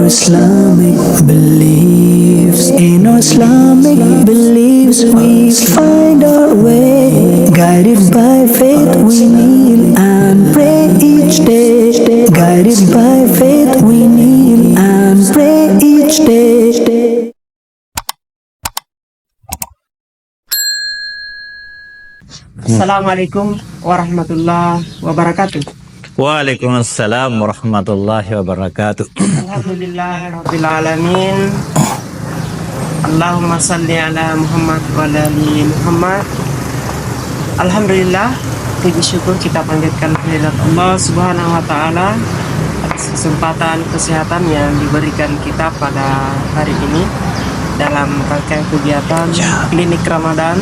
Islamic beliefs. In our Islamic beliefs, we find our way. Guided by faith, we kneel and pray each day. Guided by faith, we kneel and pray each day. Assalamualaikum warahmatullahi wabarakatuh. Waalaikumsalam warahmatullahi wabarakatuh. Alhamdulillahirabbil alamin. Allahumma salli ala Muhammad wa ala ali Muhammad. Alhamdulillah, puji syukur kita panjatkan kehadirat Allah Subhanahu wa taala atas kesempatan kesehatan yang diberikan kita pada hari ini dalam rangkaian kegiatan klinik Ramadan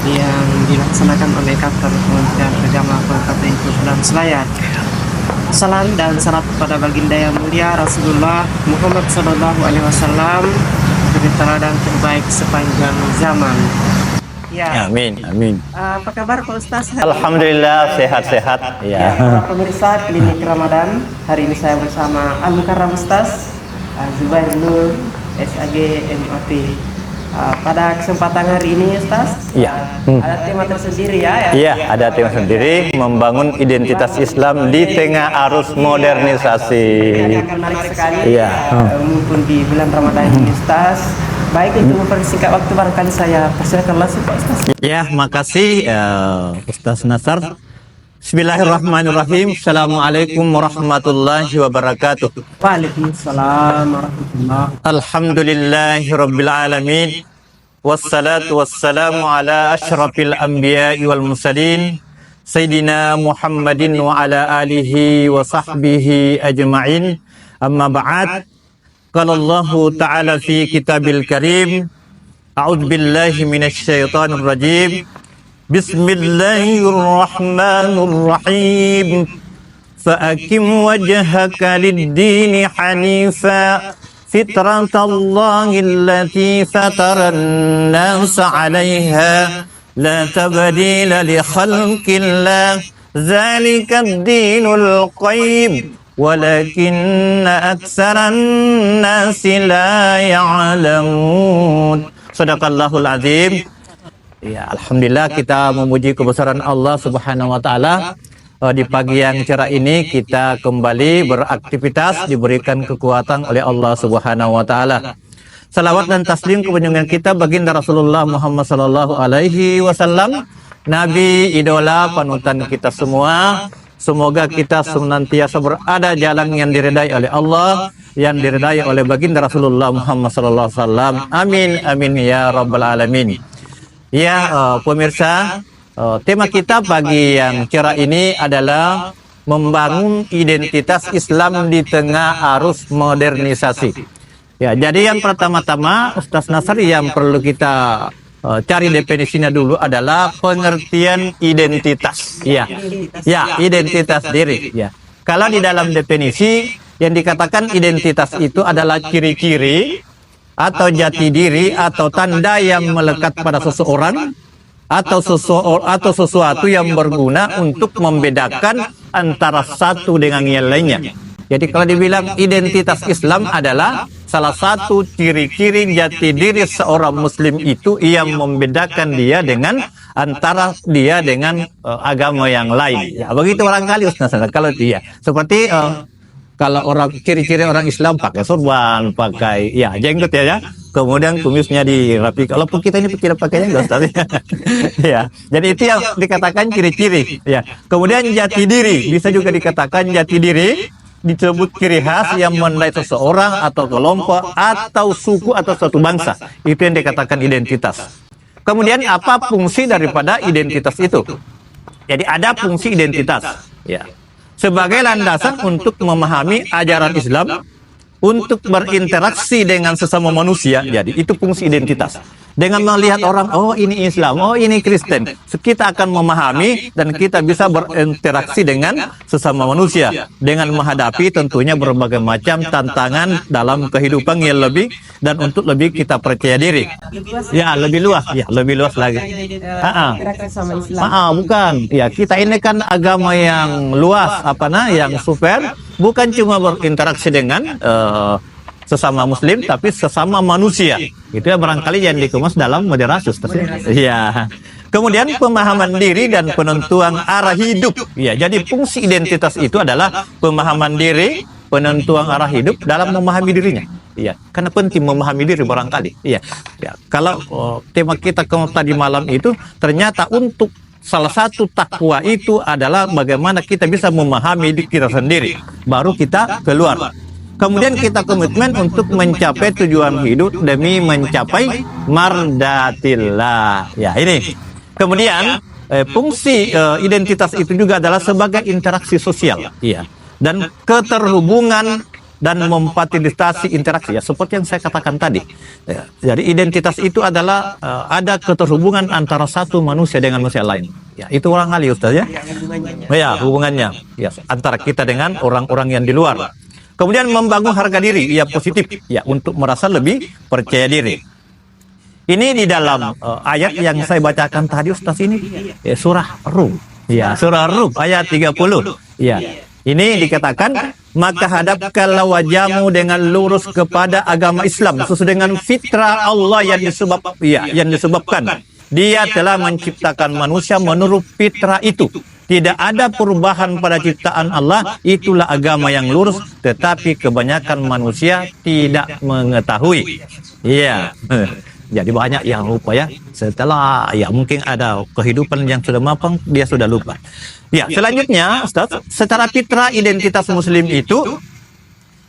yang dilaksanakan oleh kantor Kementerian Agama Kabupaten Kepulauan Selayar. Salam dan salam kepada baginda yang mulia Rasulullah Muhammad SAW, sebagai teladan terbaik sepanjang zaman. Ya. Amin, amin. Apa kabar Pak Ustaz? Alhamdulillah sehat-sehat. Ya, Ya. para pemirsa klinik Ramadan. Hari ini saya bersama Al-Mukarram Ustaz Zubair Nur, SAG MAP. Pada kesempatan hari ini Ustaz, Iya. ada tema tersendiri ya. Iya, ada tema sendiri, membangun identitas Islam di tengah arus modernisasi. Ini akan menarik sekali. Iya. Mumpun di bulan Ramadan ini Ustaz. Baik, untuk mempersingkat waktu barangkali saya persilakan langsung Pak Ustaz. Ya, makasih Ustaz Nasar. Bismillahirrahmanirrahim. Assalamualaikum warahmatullahi wabarakatuh. Waalaikumsalam warahmatullahi. Alhamdulillahirabbil alamin. Wassalatu wassalamu ala asyrafil anbiya'i wal mursalin Sayyidina Muhammadin wa ala alihi wa sahbihi ajma'in. Amma ba'd. Qala Allah ta'ala fi kitabil karim. A'udzu billahi minasy syaithanir rajim. Bismillahirrahmanirrahim. Fa'akim wajhaka lid-dini hanifa fitratallahi allati fataran nasa 'alaiha la tabdila li khalqillah dzalika ad-dinul qayyim walakinna aktsaran nasi la ya'lamun. Shadaqallahul azim. Ya, alhamdulillah kita memuji kebesaran Allah Subhanahu wa taala. Di pagi yang cerah ini kita kembali beraktivitas, diberikan kekuatan oleh Allah Subhanahu wa taala. Salawat dan taslim kepada kita baginda Rasulullah Muhammad sallallahu alaihi wasallam, nabi idola panutan kita semua. Semoga kita senantiasa berada jalan yang diridai oleh Allah, yang diridai oleh baginda Rasulullah Muhammad sallallahu alaihi wasallam. Amin amin ya rabbal alamin. Ya, pemirsa, tema kita pagi yang cerah ini adalah membangun identitas Islam di tengah arus modernisasi. Ya, jadi yang pertama-tama Ustaz Nasar yang perlu kita cari definisinya dulu adalah pengertian identitas. Ya, ya, identitas diri. Ya, kalau di dalam definisi yang dikatakan identitas itu adalah ciri-ciri atau jati diri atau tanda yang melekat pada seseorang atau sesuatu yang berguna untuk membedakan antara satu dengan yang lainnya. Jadi kalau dibilang identitas Islam adalah salah satu ciri-ciri jati diri seorang muslim itu yang membedakan dia dengan antara dia dengan agama yang lain. Ya, begitu barangkali Ustaz. Kalau dia seperti kalau orang ciri-ciri orang Islam pakai sorban, pakai ya jenggot ya, kemudian kumisnya dirapi. Kalaupun kita ini tidak pakai jenggot, tapi ya. Jadi itu yang dikatakan ciri-ciri. Ya. Kemudian jati diri bisa juga dikatakan jati diri, disebut ciri khas yang menandai seseorang atau kelompok atau suku atau suatu bangsa. Itu yang dikatakan identitas. Kemudian apa fungsi daripada identitas itu? Jadi ada fungsi identitas. Ya. Sebagai landasan untuk memahami ajaran Islam, untuk berinteraksi dengan sesama manusia. Jadi itu fungsi identitas. Dengan melihat orang, oh ini Islam, oh ini Kristen, kita akan memahami dan kita bisa berinteraksi dengan sesama manusia dengan menghadapi tentunya berbagai macam tantangan dalam kehidupan yang lebih dan untuk lebih kita percaya diri. Ya, lebih luas lagi. Interaksi sama Islam. Bukan. Ya, kita ini kan agama yang luas, yang super, bukan cuma berinteraksi dengan sesama muslim tapi sesama manusia. Itu ya barangkali yang dikemas dalam moderasi, Ustaz. Ya. Kemudian pemahaman diri dan penentuan arah hidup. Ya, jadi fungsi identitas itu adalah pemahaman diri, penentuan arah hidup dalam memahami dirinya. Iya, karena penting memahami diri barangkali. Iya. Ya, kalau tema kita tadi malam itu ternyata untuk salah satu takwa itu adalah bagaimana kita bisa memahami diri kita sendiri, baru kita keluar. Kemudian kita komitmen untuk mencapai tujuan hidup demi mencapai mardatillah. Ya, ini. Kemudian fungsi identitas itu juga adalah sebagai interaksi sosial. Iya. Dan keterhubungan dan memfasilitasi interaksi, ya seperti yang saya katakan tadi. Ya, jadi identitas itu adalah ada keterhubungan antara satu manusia dengan manusia lain. Ya, itu orang kali, Ustaz, ya. Ya, hubungannya ya antara kita dengan orang-orang yang di luar. Kemudian membangun harga diri, ya positif, ya untuk merasa lebih percaya diri. Ini di dalam ayat yang saya bacakan tadi, Ustaz, ini surah Rum. Ya, surah Rum ayat 30. Ya. Ini dikatakan, maka hadapkanlah wajahmu dengan lurus kepada agama Islam sesuai dengan fitrah Allah yang disebabkan Dia telah menciptakan manusia menurut fitrah itu. Tidak ada perubahan pada ciptaan Allah, itulah agama yang lurus, tetapi kebanyakan manusia tidak mengetahui. Iya. Jadi banyak yang lupa ya. Setelah mungkin ada kehidupan yang sudah mapan, dia sudah lupa. Ya, selanjutnya Ustaz, secara fitrah identitas muslim itu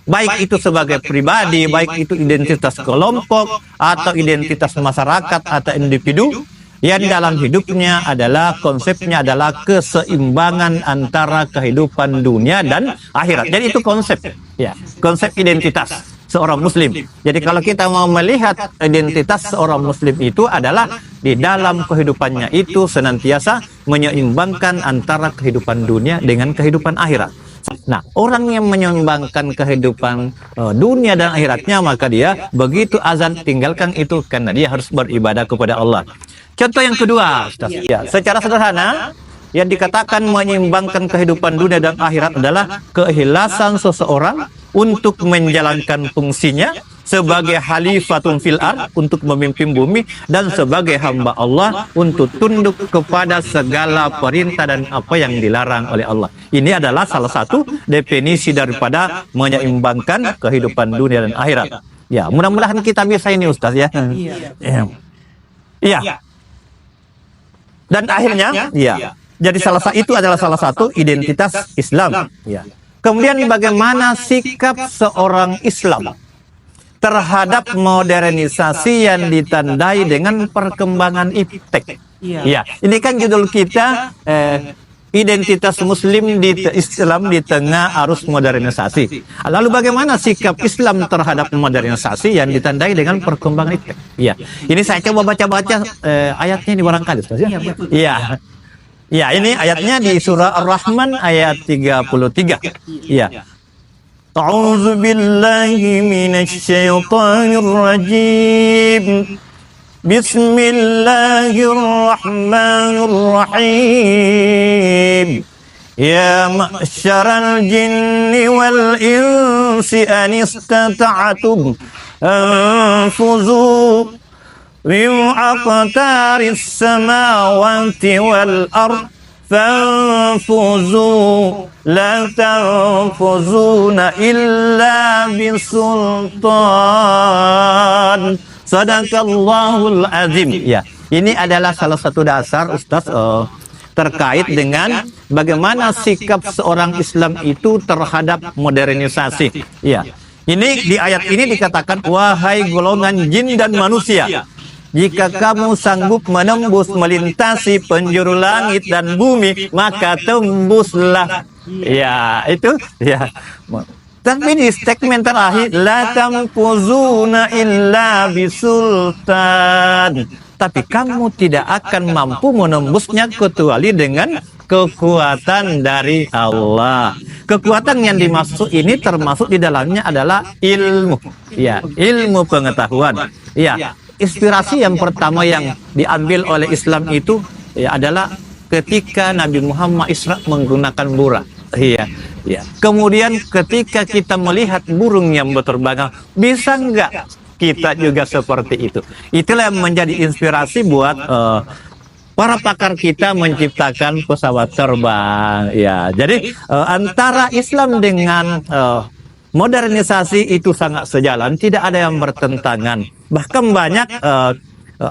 baik itu sebagai pribadi, baik itu identitas kelompok atau identitas masyarakat atau individu, yang dalam hidupnya adalah konsepnya adalah keseimbangan antara kehidupan dunia dan akhirat. Jadi itu konsep, ya, konsep identitas seorang muslim. Jadi kalau kita mau melihat identitas seorang muslim itu adalah di dalam kehidupannya itu senantiasa menyeimbangkan antara kehidupan dunia dengan kehidupan akhirat. Nah, orang yang menyeimbangkan kehidupan dunia dan akhiratnya, maka dia begitu azan tinggalkan itu karena dia harus beribadah kepada Allah. Contoh yang kedua, Ustaz. Ya, secara sederhana yang dikatakan menyeimbangkan kehidupan dunia dan akhirat adalah keikhlasan seseorang untuk menjalankan fungsinya sebagai khalifatun fil ard, untuk memimpin bumi, dan sebagai hamba Allah untuk tunduk kepada segala perintah dan apa yang dilarang oleh Allah. Ini adalah salah satu definisi daripada menyeimbangkan kehidupan dunia dan akhirat. Ya, mudah-mudahan kita bisa ini, Ustaz, ya. Iya. Dan akhirnya, ya. Jadi itu adalah salah satu identitas Islam. Ya. Kemudian bagaimana sikap seorang Islam terhadap modernisasi yang ditandai dengan perkembangan iptek. Ya, ini kan judul kita identitas Muslim di Islam di tengah arus modernisasi. Lalu bagaimana sikap Islam terhadap modernisasi yang ditandai dengan perkembangan iptek? Ya, ini saya coba baca-baca ayatnya ini barangkali, Ustaz, ya. Iya. Ya, ini ayatnya di surah Ar-Rahman ayat 33. Ya. A'udzu billahi minasy syaithanir rajim. Bismillahirrahmanirrahim. Ya ma'syaral jinni wal insi an istata'tum anfuzu min aqtaris samawati wal ard fanfuzu la tanfuzuna illa bisultan. Sadaqallahul azim. Ya, ini adalah salah satu dasar, Ustaz, terkait dengan bagaimana sikap seorang Islam itu terhadap modernisasi. Ya. Ini di ayat ini dikatakan, wahai golongan jin dan manusia, jika kamu sanggup menembus melintasi penjuru langit dan bumi, maka tembuslah. Ya, itu ya. Tapi di statement terakhir, la tamfuzuna illa bisultan. Tapi kamu tidak akan mampu menembusnya kecuali dengan kekuatan dari Allah. Kekuatan yang dimaksud ini termasuk di dalamnya adalah ilmu. Ya, ilmu pengetahuan. Ya, inspirasi yang pertama yang diambil oleh Islam itu ya adalah ketika Nabi Muhammad Isra menggunakan buraq. Iya, iya. Kemudian ketika kita melihat burung yang berterbangan, bisa nggak kita juga seperti itu? Itulah yang menjadi inspirasi buat para pakar kita menciptakan pesawat terbang. Ya, jadi antara Islam dengan modernisasi itu sangat sejalan, tidak ada yang bertentangan. Bahkan banyak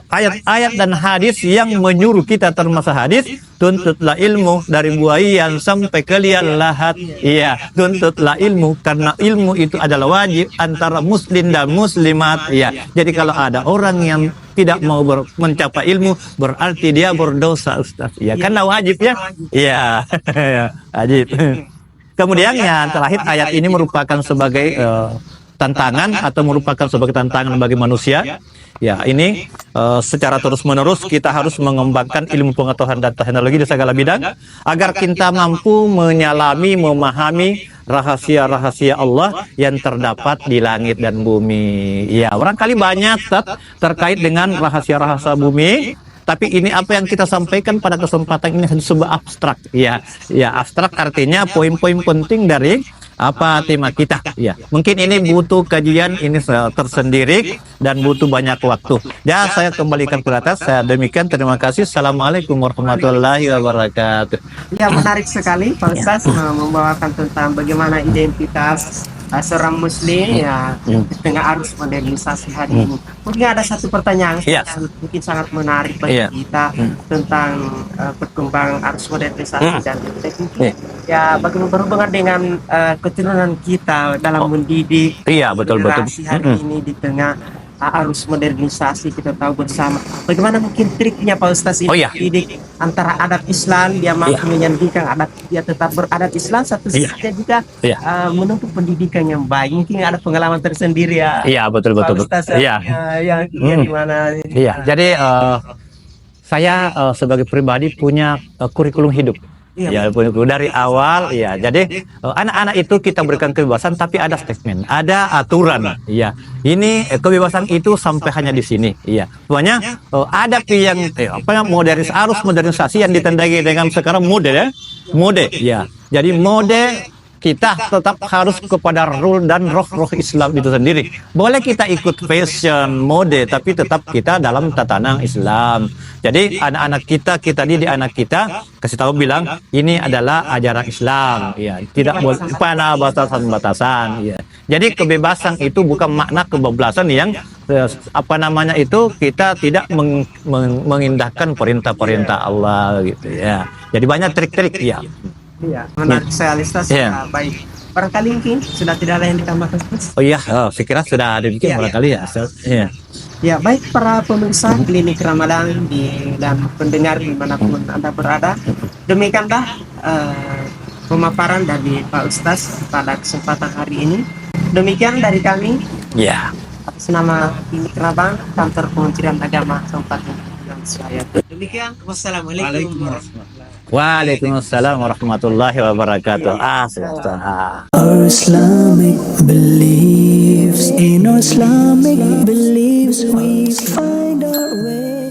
ayat-ayat dan hadis yang menyuruh kita, termasuk hadis, tuntutlah ilmu dari buayan sampai ke liang lahat. Iya, tuntutlah ilmu karena ilmu itu adalah wajib antara muslim dan muslimat. Iya, jadi kalau ada orang yang tidak mau mencapai ilmu, berarti dia berdosa, Ustaz. Iya, karena wajib ya. Iya, wajib. Kemudian yang terakhir, ayat ini merupakan sebagai tantangan atau merupakan sebagai tantangan bagi manusia. Ya, ini secara terus-menerus kita harus mengembangkan ilmu pengetahuan dan teknologi di segala bidang agar kita mampu menyalami, memahami rahasia-rahasia Allah yang terdapat di langit dan bumi. Ya, barangkali banyak terkait dengan rahasia-rahasia bumi. Tapi ini apa yang kita sampaikan pada kesempatan ini hanya sebuah abstrak. Ya, ya, abstrak artinya poin-poin penting dari apa tema kita. Ya, mungkin ini butuh kajian ini tersendiri dan butuh banyak waktu. Ya, saya kembalikan ke atas. Saya demikian, terima kasih. Assalamualaikum warahmatullahi wabarakatuh. Ya, menarik sekali Pak Ustaz membawakan tentang bagaimana identitas seorang muslim ya di tengah arus modernisasi hari ini. Mungkin ada satu pertanyaan yang mungkin sangat menarik bagi kita tentang perkembangan arus modernisasi dan teknik. Ya, bagaimana berhubungan dengan keturunan kita dalam mendidik generasi hari ini di tengah arus modernisasi. Kita tahu bersama bagaimana mungkin triknya Pak Ustaz ini mendidik antara adat Islam, dia mampu menyandikan adat, dia tetap beradat Islam, satu sisi juga menempuh pendidikan yang baik. Mungkin ada pengalaman tersendiri ya. Iya, betul. Ustaz, yang gimana? Iya, jadi saya sebagai pribadi punya kurikulum hidup. Ya, dari awal ya. Jadi anak-anak itu kita berikan kebebasan, tapi ada statement, ada aturan. Ya, ini kebebasan itu sampai hanya di sini. Ya, pokoknya ada yang arus modernisasi yang ditandai dengan sekarang mode ya, mode. Ya, jadi mode kita tetap harus kepada rule dan roh Islam itu sendiri. Boleh kita ikut fashion mode, tapi tetap kita dalam tatanan Islam. Jadi anak-anak kita didik anak kita, kasih tahu bilang ini adalah ajaran Islam. Ya, tidak boleh pada batasan-batasan. Ya. Jadi kebebasan itu bukan makna kebablasan yang kita tidak mengindahkan perintah-perintah Allah gitu ya. Jadi banyak trik-trik ya. Iya, menarik sekali Ustaz. Baik. Barangkali mungkin sudah tidak ada yang ditambahkan. Oh iya, saya kira sudah ada bikin barangkali ya. Iya. Ya, baik para pemirsa Klinik Ramadan dan pendengar dimanapun Anda berada. Demikianlah pemaparan dari Pak Ustaz pada kesempatan hari ini. Demikian dari kami. Ya. Atas nama Klinik Ramadan, Kantor Kementerian Agama Kabupaten Surabaya. Demikian, wassalamualaikum warahmatullahi wabarakatuh. Waalaikumsalam warahmatullahi wabarakatuh. Our Islamic beliefs, in our Islamic beliefs we find our way.